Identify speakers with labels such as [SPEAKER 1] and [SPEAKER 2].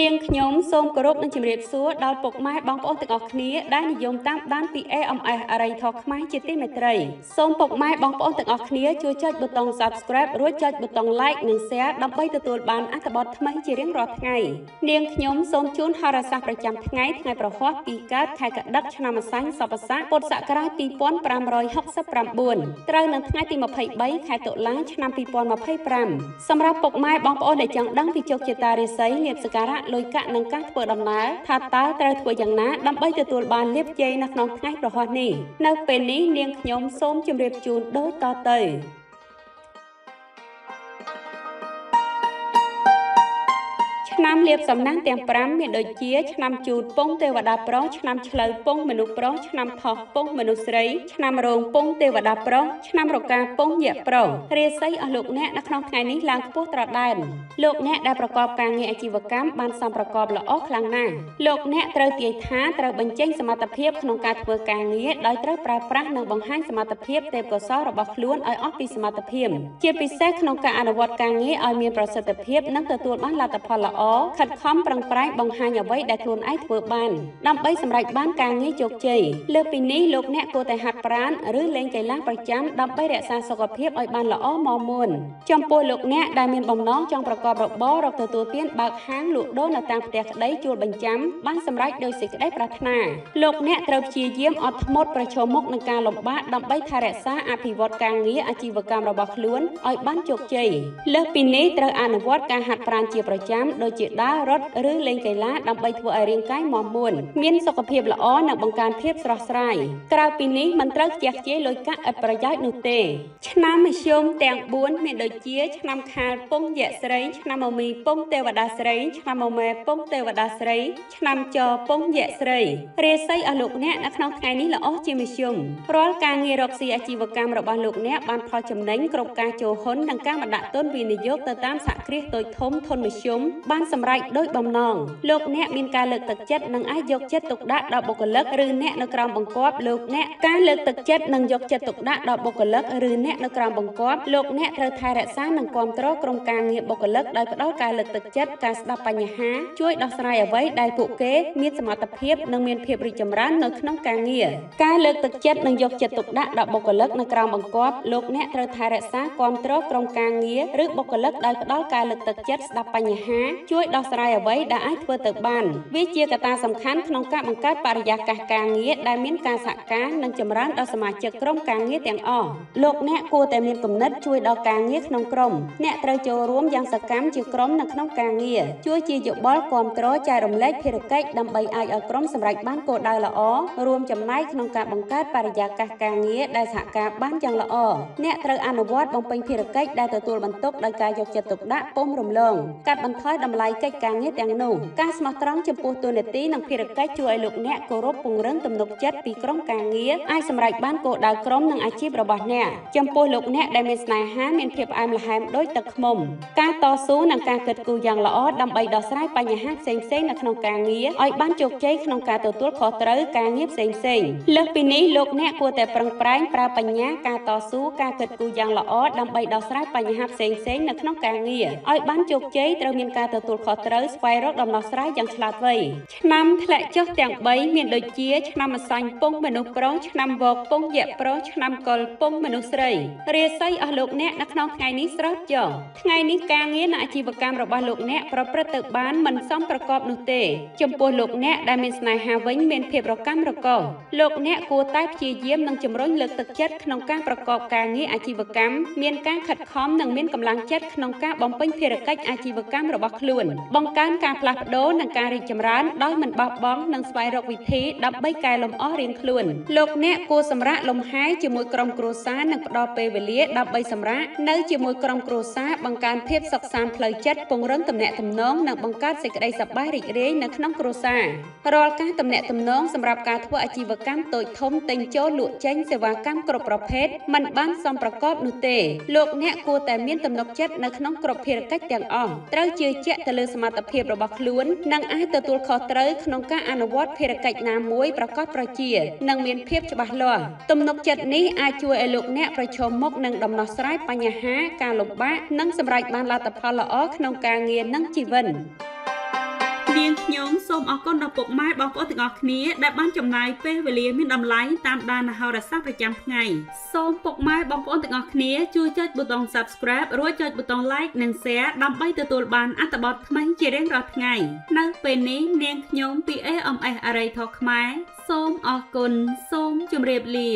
[SPEAKER 1] នាងខ្ញុំសូមគោរពនឹងជម្រាបសួរដល់ពុកម៉ែបងប្អូនទាំងអស់គ្នាដែលនិយមតាមដានពី AMS អរិយធម៌ខ្មែរជាទីមេត្រីសូមពុកម៉ែបងប្អូនទាំងអស់គ្នាជួយចុចប៊ូតុង Subscribe រួចចុចប៊ូតុង Like និង Share ដើម្បីទទួលបានអត្ថបទថ្មីជារៀងរាល់ថ្ងៃនាងខ្ញុំសូមជូនហោរាសាស្ត្រប្រចាំថ្ងៃប្រហ័សពីកើតខែកដិកឆ្នាំម្សាញ់សពស័កពុទ្ធសករាជ2569ត្រូវនៅថ្ងៃទី23ខែតុលាឆ្នាំ2025សម្រាប់ពុកម៉ែបងប្អូនដែលចង់ដឹងពីជោគជតារាសីលាភសក្ការៈលុយកាក់និងការធ្វើដំណើរថាតើត្រូវធ្វើយ៉ាងណាដើម្បីទទួលបានលាភជ័យនៅក្នុងថ្ងៃប្រហ័សនេះនៅពេលនេះនាងខ្ញុំសូមជម្រាបជូនដូចតទៅឆ្នាំលាភសំណាងទាំង5មានដូចជាឆ្នាំជូតពងទេវតាប្រុសឆ្នាំឆ្លូវពងមនុស្សប្រុសឆ្នាំថោះពងមនុស្សស្រីឆ្នាំរោងពងទេវតាប្រុសឆ្នាំរកាពងយក្សប្រុសរាសីអស់លោកអ្នកនៅក្នុងថ្ងៃនេះឡើងខ្ពស់ត្រដែនលោកអ្នកដែលប្រកបការងារអាជីវកម្មបានសំប្រកបល្អខ្លាំងណាស់លោកអ្នកត្រូវទាយថាត្រូវបញ្ចេញសមត្ថភាពក្នុងការធ្វើការងារដោយត្រូវប្រើប្រាស់និងបង្ហាញសមត្ថភាពទេពកោសល្យរបស់ខ្លួនឲ្យអស់ពីសមត្ថភាពជាពិសេសក្នុងការអនុវត្តការងារឲ្យមានប្រសិទ្ធភាពនិងទទួលបានលទ្ធផលល្អខិតខំប្រឹងប្រែងបង្ហាញអ្វីដែលខ្លួនឯងធ្វើបានដើម្បីសម្រេចបានការងារជោគជ័យលើពីនេះលោកអ្នកគួរតែហាត់ប្រាណឬលេងកីឡាប្រចាំដើម្បីរក្សាសុខភាពឲ្យបានល្អមាំមួនចំពោះលោកអ្នកដែលមានបំណងចង់ប្រកបរបររកទទួលទានបើកហាងលក់ដូរនៅតាមផ្ទះក្តីជួលបញ្ចាំបានសម្រេចដោយសេចក្តីប្រាថ្នាលោកអ្នកត្រូវព្យាយាមអត់ធ្មត់ប្រឈមមុខនឹងការលំបាកដើម្បីថែរក្សាអភិវឌ្ឍការងារអាជីវកម្មរបស់ខ្លួនឲ្យបានជោគជ័យលើសពីនេះត្រូវអនុវត្តការហាត់ប្រាណជាប្រចាំដូចជាដើររត់ឬលេងកីឡាដើម្បីធ្វើឲ្យរាងកាយមាំមួនមានសុខភាពល្អនិងបង្កើនភាពស្រស់ស្រាយក្រៅពីនេះមិនត្រូវខ្ជះខ្ជាយលុយកាក់ឥតប្រយោជន៍នោះទេឆ្នាំមធ្យមទាំង4មានដូចជាឆ្នាំខាលពងយក្សស្រីឆ្នាំមមីពងទេវតាស្រីឆ្នាំមមែពងទេវតាស្រីឆ្នាំចពងយក្សស្រីរាសីអស់លោកអ្នកនៅក្នុងថ្ងៃនេះល្អជាមធ្យមរាល់ការងាររកស៊ីអាជីវកម្មរបស់លោកអ្នកបានផលចំណេញគ្រប់ការចូលហ៊ុននិងការបណ្ដាក់ទុនវិនិយោគទៅតាមសហគ្រាសតូចធំធនមធ្យមបានសម្រេចដោយបំណងលោកអ្នកមានការលើកទឹកចិត្តនិងអាចយកចិត្តទុកដាក់ដល់បុគ្គលិកឬអ្នកនៅក្រោមបង្គាប់លោកអ្នកការលើកទឹកចិត្តនិងយកចិត្តទុកដាក់ដល់បុគ្គលិកឬអ្នកនៅក្រោមបង្គាប់លោកអ្នកត្រូវថែរក្សានិងគាំទ្រក្រុមការងារបុគ្គលិកដោយផ្ដល់ការលើកទឹកចិត្តការស្ដាប់បញ្ហាជួយដោះស្រាយអ្វីដែលពួកគេមានសមត្ថភាពនិងមានភាពរីកចម្រើននៅក្នុងការងារការលើកទឹកចិត្តនិងយកចិត្តទុកដាក់ដល់បុគ្គលិកនៅក្រោមបង្គាប់លោកអ្នកត្រូវថែរក្សាគាំទ្រក្រុមការងារឬបុគ្គលិកដោយផ្ដល់ការលើកទឹកចិត្តស្ដាប់បញ្ហាជួយដោះស្រាយអ្វីដែលអាចធ្វើទៅបានវាជាកត្តាសំខាន់ក្នុងការបង្កើតបរិយាកាសការងារដែលមានការសហការនិងចម្រើនដល់សមាជិកក្រុមការងារទាំងអស់លោកអ្នកគួរតែមានគំនិតជួយដល់ការងារក្នុងក្រុមអ្នកត្រូវចូលរួមយ៉ាងសកម្មជាក្រុមនៅក្នុងការងារជួយជាយោបល់គាំទ្រចែករំលែកភារកិច្ចដើម្បីអាចឲ្យក្រុមសម្រេចបានគោលដៅល្អរួមចំណែកក្នុងការបង្កើតបរិយាកាសការងារដែលសហការបានយ៉ាងល្អអ្នកត្រូវអនុវត្តបំពេញភារកិច្ចដែលទទួលបន្ទុកដោយការយកចិត្តទុកដាក់ពុំរំលងកាត់បន្ថយតម្លៃកិច្ចការងារទាំងនោះការស្មោះត្រង់ចំពោះតួនាទីនិងភារកិច្ចជួយឲ្យលោកអ្នកគោរពពង្រឹងទំនុកចិត្តពីក្រុមការងារអាចសម្រេចបានគោលដៅក្រុមនិងអាជីពរបស់អ្នកចំពោះលោកអ្នកដែលមានស្នេហាមានភាពផ្អែមល្ហែមដូចទឹកឃ្មុំការតស៊ូនិងការគិតគូរយ៉ាងល្អដើម្បីដោះស្រាយបញ្ហាផ្សេងៗនៅក្នុងការងារឲ្យបានជោគជ័យក្នុងការទទួលខុសត្រូវការងារផ្សេងៗលើសពីនេះលោកអ្នកគួរតែប្រឹងប្រែងប្រើបញ្ញាការតស៊ូការគិតគូរយ៉ាងល្អដើម្បីដោះស្រាយបញ្ហាផ្សេងៗនៅក្នុងការងារឲ្យបានជោគជ័យត្រូវមានការទទួលខុសត្រូវស្វែងរកដំណោះស្រាយយ៉ាងឆ្លាតវៃឆ្នាំធ្លាក់ចុះទាំង3មានដូចជាឆ្នាំម្សាញ់ពងមនុស្សប្រុសឆ្នាំវកពងយក្សប្រុសឆ្នាំកុលពងមនុស្សស្រីរាសីអស់លោកអ្នកនៅក្នុងថ្ងៃនេះស្រស់ចុះថ្ងៃនេះការងារនិងអាជីវកម្មរបស់លោកអ្នកប្រព្រឹត្តទៅបានមិនសមប្រកបនោះទេចំពោះលោកអ្នកដែលមានស្នេហាវិញមានភាពរកាំរកូសលោកអ្នកគួរតែព្យាយាមនិងជំរុញលើកទឹកចិត្តក្នុងការប្រកបការងារអាជីវកម្មមានការខិតខំនិងមានកម្លាំងចិត្តក្នុងការបំពេញភារកិច្ចអាជីវកម្មរបស់ខ្លួនបង្កើនការផ្លាស់ប្ដូរនិងការរីកចម្រើនដោយមិនបោះបង់និងស្វែងរកវិធីដើម្បីកែលម្អរៀងខ្លួនលោកអ្នកគួរសម្រាកលំហែជាមួយក្រុមគ្រួសារនិងផ្ដល់ពេលវេលាដើម្បីសម្រាកនៅជាមួយក្រុមគ្រួសារបង្កើនភាពសុខសាន្តផ្លូវចិត្តពង្រឹងទំនាក់ទំនងនិងបង្កើតសេចក្តីសប្បាយរីករាយនៅក្នុងគ្រួសាររាល់ការទំនាក់ទំនងសម្រាប់ការធ្វើអាជីវកម្មតូចធំទិញចូលលក់ចេញសេវាកម្មគ្រប់ប្រភេទមិនបានសមប្រកបនោះទេលោកអ្នកគួរតែមានទំនុកចិត្តនៅក្នុងគ្រប់ភារកិច្ចទាំងអស់ត្រូវជឿជាក់ទៅលើសមត្ថភាពរបស់ខ្លួននិងអាចទទួលខុសត្រូវក្នុងការអនុវត្តភារកិច្ចណាមួយប្រកបប្រជានិងមានភាពច្បាស់លាស់ទំនុកចិត្តនេះអាចជួយឲ្យលោកអ្នកប្រឈមមុខនឹងដំណោះស្រាយបញ្ហាការលំបាកនិងសម្រេចបានលទ្ធផលល្អក្នុងការងារនិងជីវិត នាងខ្ញុំសូមអរគុណដល់ពុកម៉ែបងប្អូនទាំងអស់គ្នាដែលបានចំណាយពេលវេលាមានតម្លៃតាមដានហោរាសាស្ត្រប្រចាំថ្ងៃសូមពុកម៉ែបងប្អូនទាំងអស់គ្នាជួយចុចប៊ូតុង Subscribe រួចចុចប៊ូតុង Like និង Share ដើម្បីទទួលបានអត្ថបទថ្មីជារៀងរាល់ថ្ងៃនៅពេលនេះនាងខ្ញុំពី AMS អរិយធម៌ខ្មែរសូមអរគុណសូមជម្រាបលា